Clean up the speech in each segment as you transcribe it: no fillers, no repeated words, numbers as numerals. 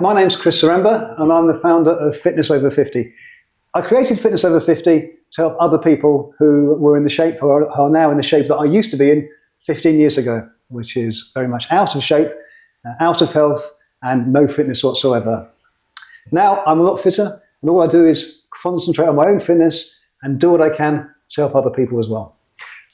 my name's Chris Saremba and I'm the founder of Fitness Over 50. I created Fitness Over 50 to help other people who were in the shape, or are now in the shape that I used to be in 15 years ago, which is very much out of shape, out of health, and no fitness whatsoever. Now I'm a lot fitter, and all I do is concentrate on my own fitness and do what I can to help other people as well.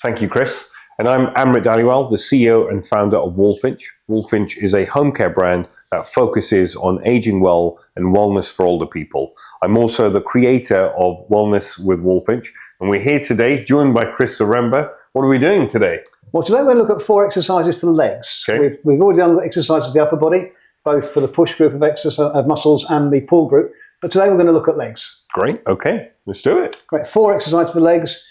Thank you, Chris. And I'm Amrit Dhaliwal, the CEO and founder of Walfinch. Walfinch is a home care brand that focuses on aging well and wellness for older people. I'm also the creator of Wellness with Walfinch, and we're here today, joined by Chris Saremba. What are we doing today? Well, today we're going to look at 4 exercises for the legs. Okay. We've already done exercises for the upper body, both for the push group of muscles and the pull group, but today we're going to look at legs. Great, okay, let's do it. Great, 4 exercises for legs.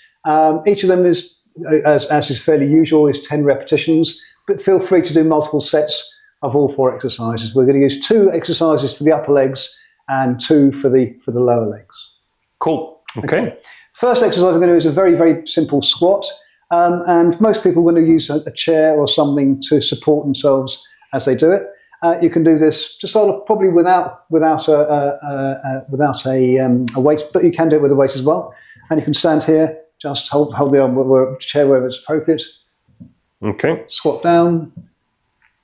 Each of them is, as is fairly usual, is 10 repetitions, but feel free to do multiple sets of all 4 exercises. We're going to use 2 exercises for the upper legs and 2 for the lower legs. Cool, okay. First exercise we're going to do is a very, very simple squat, and most people are going to use a chair or something to support themselves as they do it. You can do this just sort of probably without a weight, but you can do it with a weight as well. And you can stand here. Just hold the chair wherever it's appropriate. Okay. Squat down,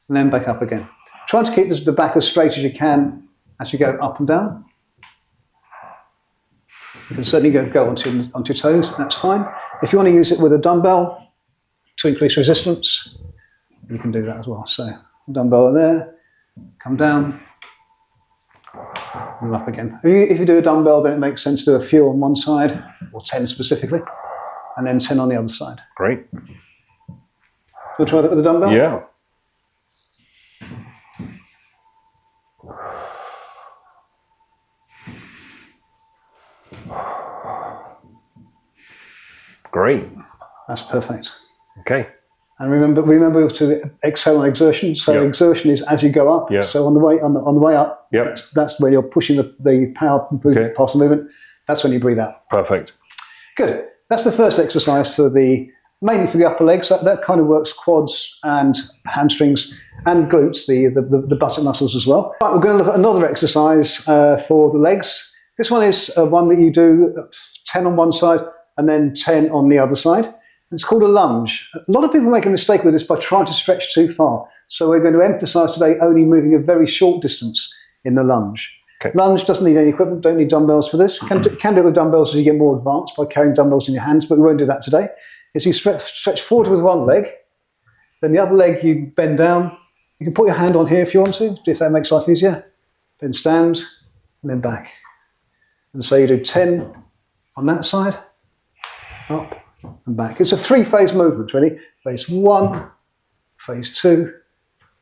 and then back up again. Try to keep the back as straight as you can as you go up and down. You can certainly go onto your toes, that's fine. If you want to use it with a dumbbell to increase resistance, you can do that as well. So, dumbbell there, come down, and up again. If you do a dumbbell, then it makes sense to do a few on one side, or 10 specifically, and then 10 on the other side. Great. We'll try that with a dumbbell? Yeah. Great. That's perfect. Okay. And remember to exhale on exertion. So exertion is as you go up. Yeah. So on the way up, that's when you're pushing the power part of the movement. That's when you breathe out. Perfect. Good. That's the first exercise mainly for the upper legs. That kind of works quads and hamstrings and glutes, the buttock muscles as well. Right, we're going to look at another exercise for the legs. This one is one that you do 10 on one side and then 10 on the other side. It's called a lunge. A lot of people make a mistake with this by trying to stretch too far. So we're going to emphasize today only moving a very short distance in the lunge. Okay. Lunge doesn't need any equipment, don't need dumbbells for this. You can do it with dumbbells as you get more advanced by carrying dumbbells in your hands, but we won't do that today. As you stretch forward with one leg, then the other leg you bend down. You can put your hand on here if you want to, if that makes life easier. Then stand, and then back. And so you do 10 on that side, up and back. It's a 3-phase movement, really. Phase 1, phase 2,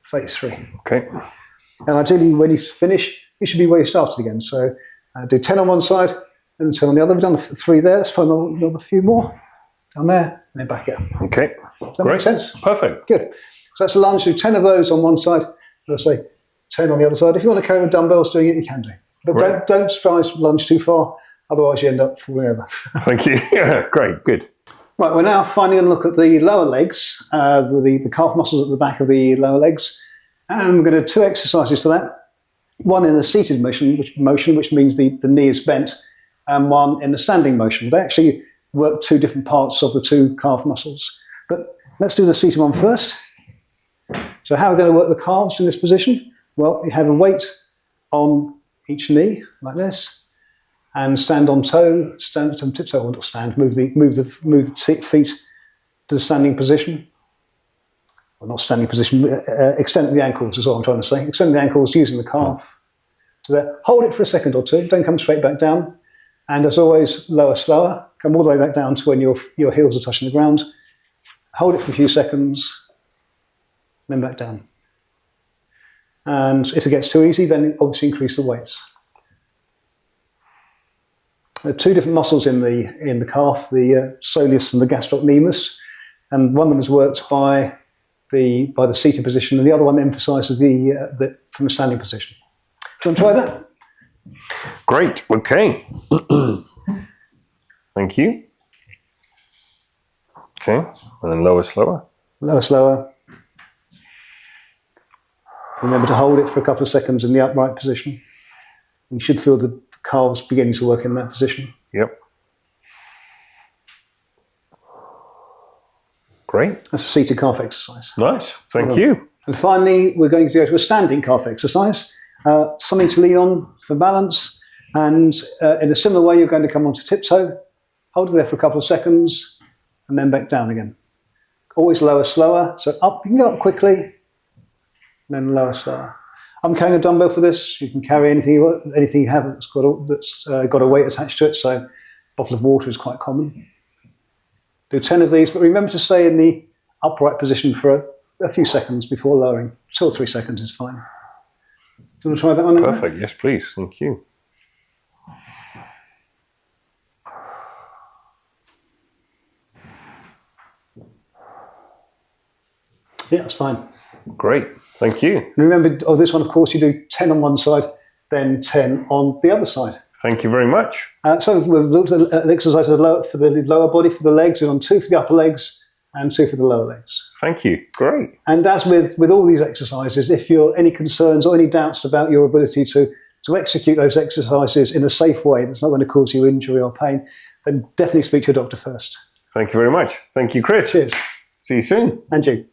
phase 3. Okay. And ideally, when you finish, you should be where you started again. So do 10 on one side and 10 on the other. We've done 3 there. Let's try another few more. Down there, and then back up. Okay. Does that make sense? Perfect. Good. So that's a lunge. Do 10 of those on one side. Let's say 10 on the other side. If you want to carry with dumbbells doing it, you can do. But don't try to lunge too far. Otherwise, you end up falling over. Thank you. Yeah, great. Good. Right, we're now finally going to look at the lower legs, with the calf muscles at the back of the lower legs. And we're going to do 2 exercises for that. One in the seated motion, which means the knee is bent, and one in the standing motion. They actually work 2 different parts of the 2 calf muscles. But let's do the seated one first. So how are we going to work the calves in this position? Well, you have a weight on each knee, like this, and stand on toe, stand tiptoe, or not stand, move the feet to the standing position. Well, not standing position, extend the ankles is what I'm trying to say. Extend the ankles using the calf to there. Hold it for a second or 2, don't come straight back down. And as always, lower, slower. Come all the way back down to when your heels are touching the ground. Hold it for a few seconds, then back down. And if it gets too easy, then obviously increase the weights. There are 2 different muscles in the calf, the soleus and the gastrocnemius, and one of them is worked by the seated position, and the other one emphasises the from a standing position. Do you want to try that? Great. Okay. Thank you. Okay, and then lower, slower. Lower, slower. Remember to hold it for a couple of seconds in the upright position. You should feel the calves beginning to work in that position. Yep. Great. That's a seated calf exercise. Nice. Thank you. And finally, we're going to go to a standing calf exercise. Something to lean on for balance. And in a similar way, you're going to come onto tiptoe, hold it there for a couple of seconds, and then back down again. Always lower, slower. So up, you can go up quickly, and then lower, slower. I'm carrying a dumbbell for this. You can carry anything you have that's got a weight attached to it. So a bottle of water is quite common. Do 10 of these, but remember to stay in the upright position for a few seconds before lowering. 2 or 3 seconds is fine. Do you want to try that one? Perfect. Yes, please. Thank you. Yeah, that's fine. Great. Thank you. And remember, this one, of course, you do 10 on one side, then 10 on the other side. Thank you very much. So we've looked at an exercise for the lower body, for the legs. We've done 2 for the upper legs and 2 for the lower legs. Thank you. Great. And as with all these exercises, if you're any concerns or any doubts about your ability to execute those exercises in a safe way that's not going to cause you injury or pain, then definitely speak to your doctor first. Thank you very much. Thank you, Chris. Cheers. See you soon. And you.